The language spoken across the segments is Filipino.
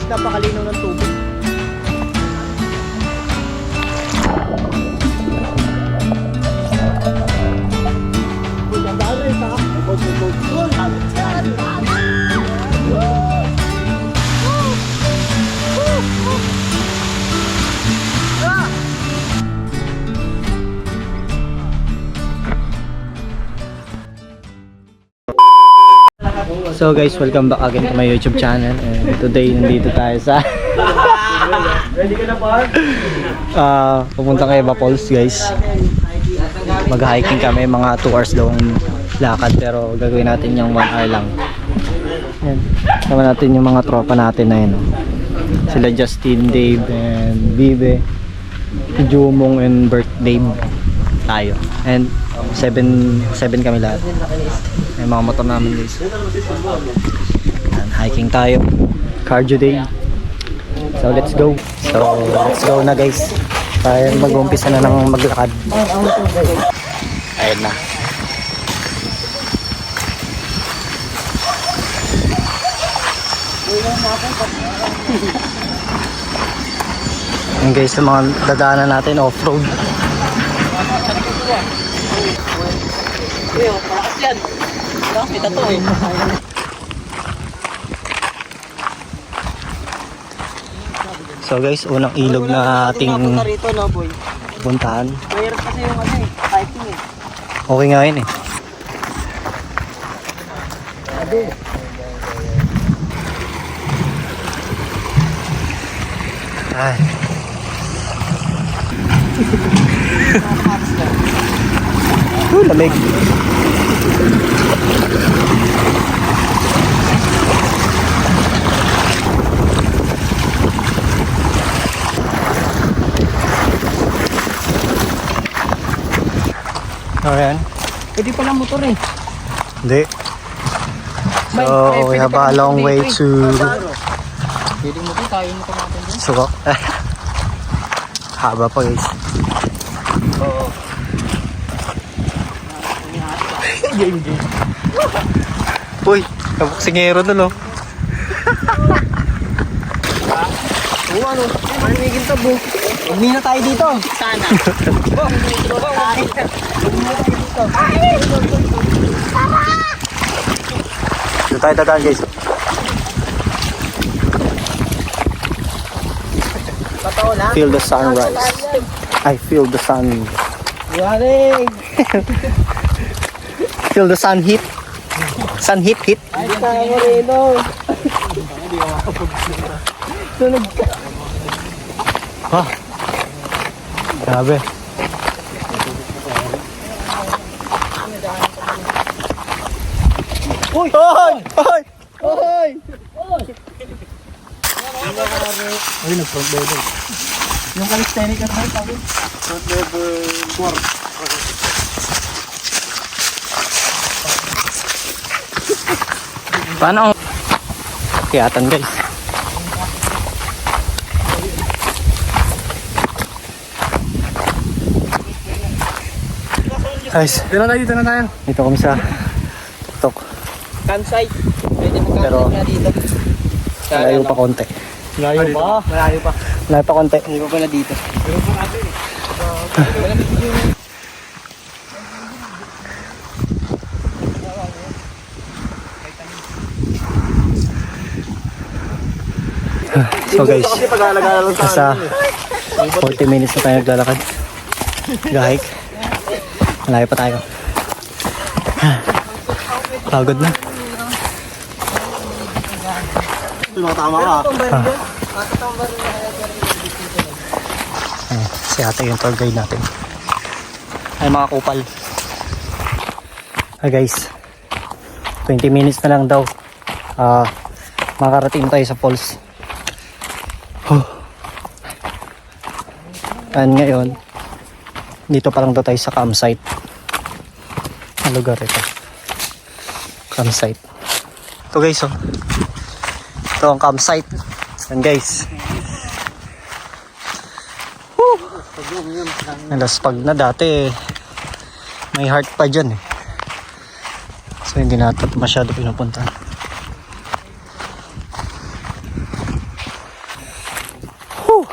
napakalinaw ng tubig. So guys, welcome back again to my YouTube channel. And today, nandito tayo sa ready ka na pa? Pupunta kay Eva Falls guys. Mag-hiking kami, mga 2 hours daw ang lakad, pero gagawin natin yung 1 hour lang. Yan. Sama natin yung mga tropa natin na yun. Sila Justin, Dave, and Vive, Jumong, and Bert, Dave. Tayo. And 7 kami lahat. May mga motor namin guys. Yan, hiking tayo. Cardio day. So let's go. Na guys. Tayo mag-umpisa na ng maglakad. Ayun na. Yan guys, sa mga dadaanan natin off-road. Palakas yan. May tato eh. So guys, unang ilog na ating Rito, no, boy? puntahan. Mahirap kasi yung hiking eh. Okay nga yun eh. Ay. Lamig. Ayan. Pwede pala motor eh. Hindi. So, we have a long way to Pwede motor, tayo motor natin dyan. Sukok. Haba pa guys. Oo. Game. Uy, kabuksingero nun oh. Oo, ano? Manimigil to, bro. Huwag na tayo dito. Sana. Dito tayo dadaan guys. Feel the sunrise. I feel the sun. Yaring! Feel the sun heat. Sun heat. Ay, tayo mo rin, no? Sunog ka. Ah. Grabe. Uy! Hoy! Hoy! Hoy! Ay, nag-front level. Yung calisthenic at night, sabi? Front level 4. Paano? Kiyatan guys. Guys, dito na tayo. Dito kami sa TikTok. Campsite. Pwede mo Pero, campsite na dito. malayo pa konti. Malayo pa? Malayo pa. Malayo pa konti. Hindi pa pala dito. So guys, nasa 40 minutes na tayo naglalakad. Gahik. Malayo pa tayo. Pagod na. Tama ka. Si ate yung tour guide natin. Ay mga kupal. Guys, 20 minutes na lang daw. Makarating tayo sa falls. And ngayon, dito pa lang daw tayo sa campsite. Ang lugar ito. Campsite. Ito guys, oh. Ito ang campsite. And guys. Woo! Nalaspag na dati. May heart pa dyan eh. So hindi natin masyado pinupuntahan. Woo!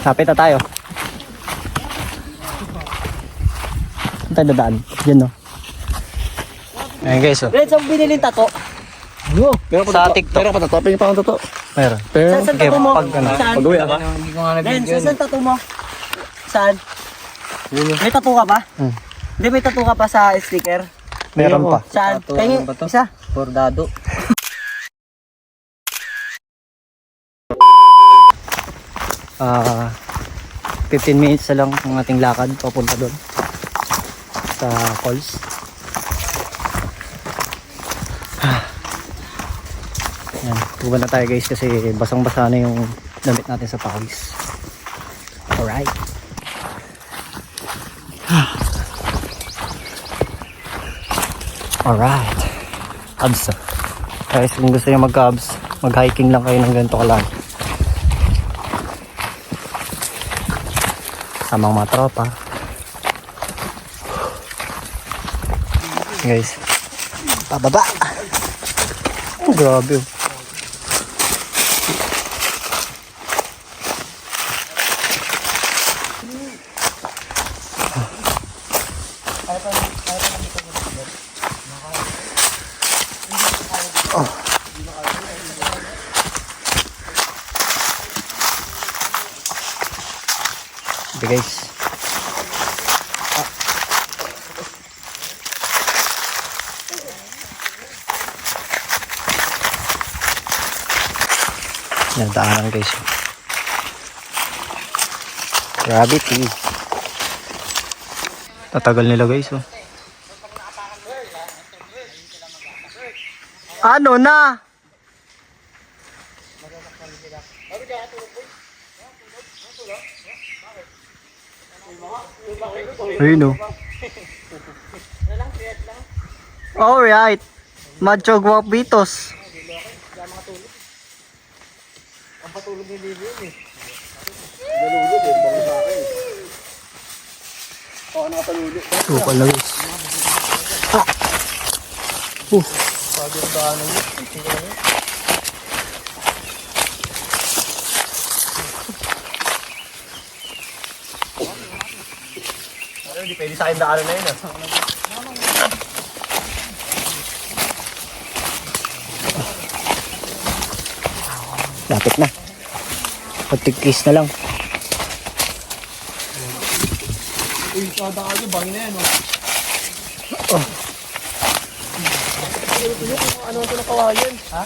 Kapit na tayo. Saan tayo dadaan? Yan no. Ayan guys, oh. Red, saan binili yung tato? Ano? Meron pa Sa tato. TikTok. Meron pa tato. Pingin pa akong tato. Meron. Pero, Saan tato mo? pag ano, Saan? pag-uwi ako. Ren, saan tato mo? Saan? May tato ka ba? Hmm. Hindi, may tato ka pa sa sticker? Meron pa. Saan? Kaya isa? Bordado. Ah, 15 minutes na lang ang ating lakad papunta doon sa falls. Yan, tuwa na tayo guys kasi basang-basa na yung damit natin sa pawis. Alright. Alright. Abs. Guys, kung gusto nyo mag-abs, mag-hiking lang kayo ng ganito kalaki. Samang mga tropa. Guys, pababa. Oh, grabe. Oh. Okay guys. Yan, daanan guys. Gravity. Tatagal nila guys, oh. Ano na? Ayun, oh. Alright. Macho guapitos. Sukal na guys. Hindi pwede sa akin daanan na yun. Lapit na. Pagtigkis na lang. Uy, kada kayo, bangin na yan. Oh. Ano ito na kawayan? Ha?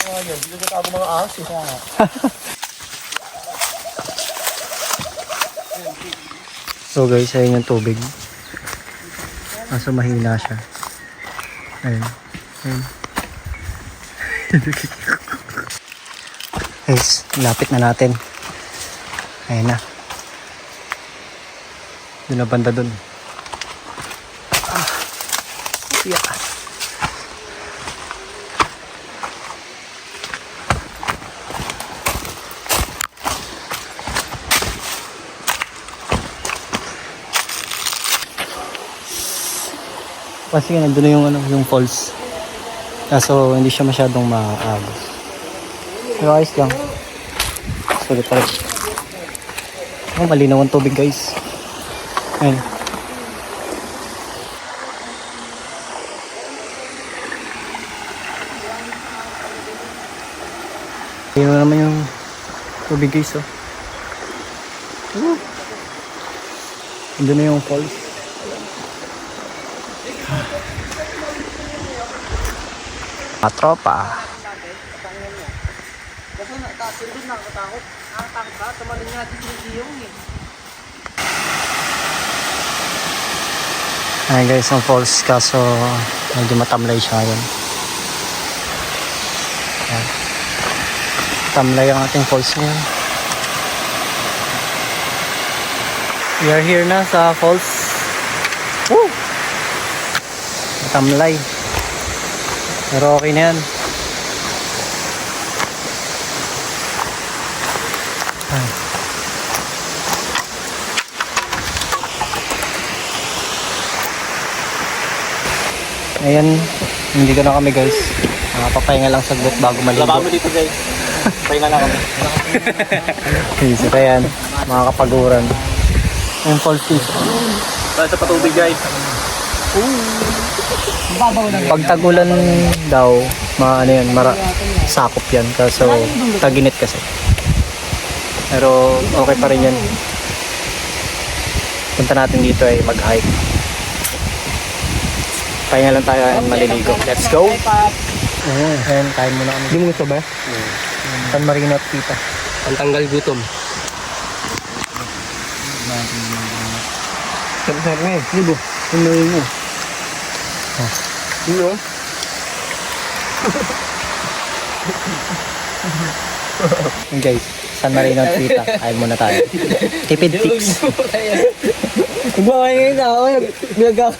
Kawayan. Dito sa tago mga ahas eh. So guys, ayun yung tubig. Kaso mahina siya. Ayun. Ayun. Guys, lapit na natin. Ayun na. Doon na banda doon. Yeah. Kasi nandun na yung, yung falls. Kaso hindi siya masyadong maagos. Pero ayos lang. Sulit pa rin. Oh, malinaw ang tubig guys. Ayun. Malinaw naman yung tubig guys, oh. Nandun na yung falls. Mga tropa. Ayan guys, ang falls kaso medyo matamlay siya ngayon. Ayan. Tamlay ang ating falls ngayon. We are here na sa falls. Woo! Matamlay. Pero okay na yan. Ayan, hindi ko na kami guys. Papahinga lang saglit bago maligo. Laba mo dito guys. Pahinga na kami. Easy pa yan, mga kapaguran. Ayan, falls fish. Para sa patubig guys. Pag tagulan daw, sakop yan. Kaso taginit kasi. Pero okay pa rin yan. Punta natin dito ay mag-hike. Pahinga lang tayo at maliligo. Let's go! Ayan, kain muna kami. Hindi mo gusto ba? San Marino at Tita. Ang tanggal gutom. Sarap nga eh. Libo. Hinuhin mo. Hindi oh. Guys, San Marino at Tita. Kain muna tayo. Tipid tips. Huwag mo kayo ngayon ako. Nagagawa.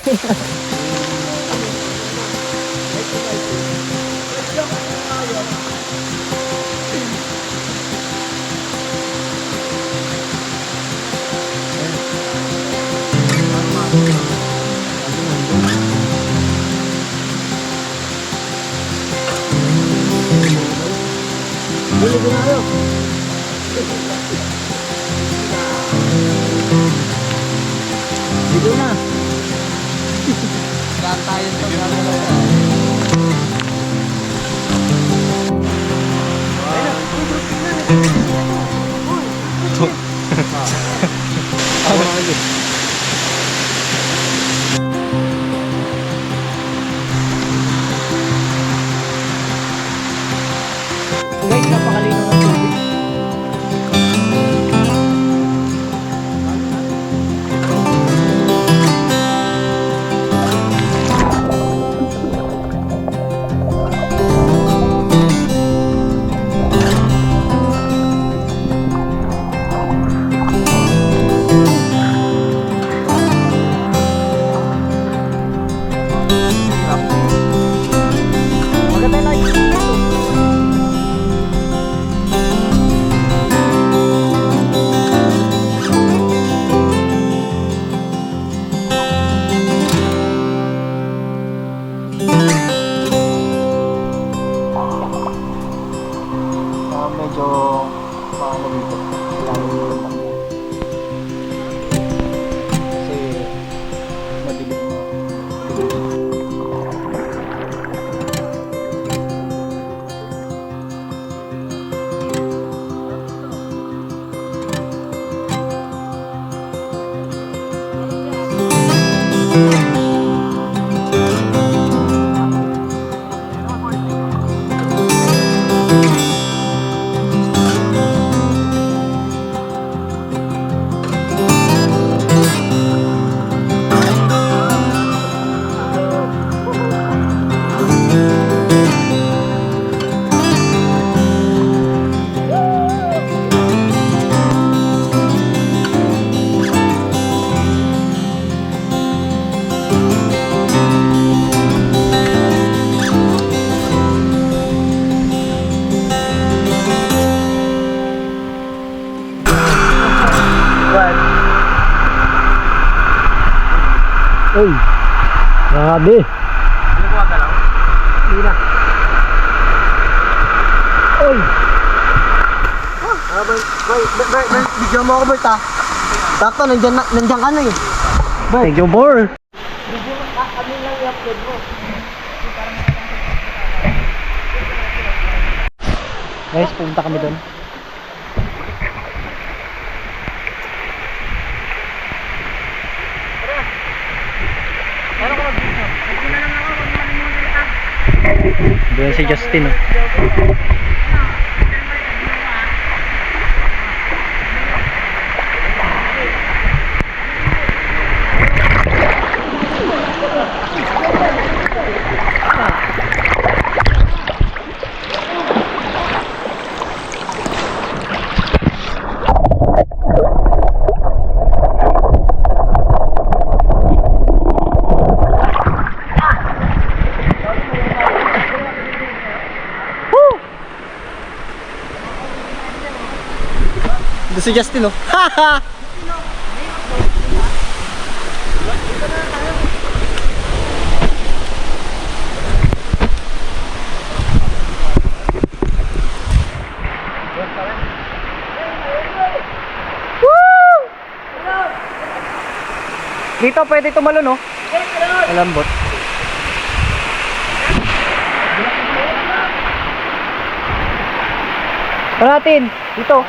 Dito na. Lahat tayo ito. Guys, napakalino ng tubig. Medyo paano dito. Kasi madilim na. Uy, grabe. Hindi ko galaw. Hindi na. Uy. Bigyan mo ako, Bert, ha? Sakto, nandyan ka na eh. Thank you, Bor. Guys, pumunta kami doon. Doon si Justin, oh. Doon si Justin, oh. Haha! Dito pwede tumalon, no? Malambot. Paratin, dito.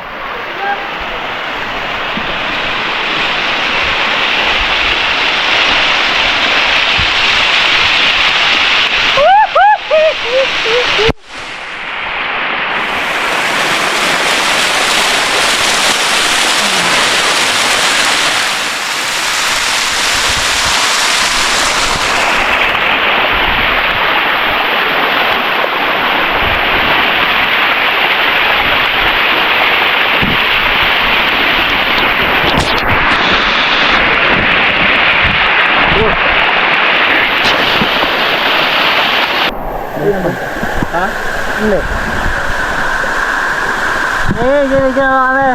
Ha? Hindi. Gini kami.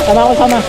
Sama. Sama.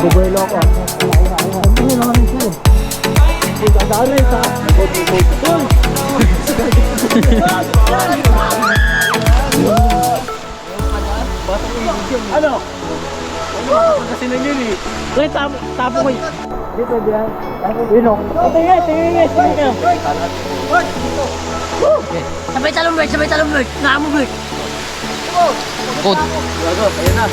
Bubuelo ako. Ano naman ito? Dadali sa... Ano? Kasi nangyari. Wait, tapo ko. Dito diyan. Dino. Tingin. Sabay talong bird. Nga mo bird. Good. Ayun na.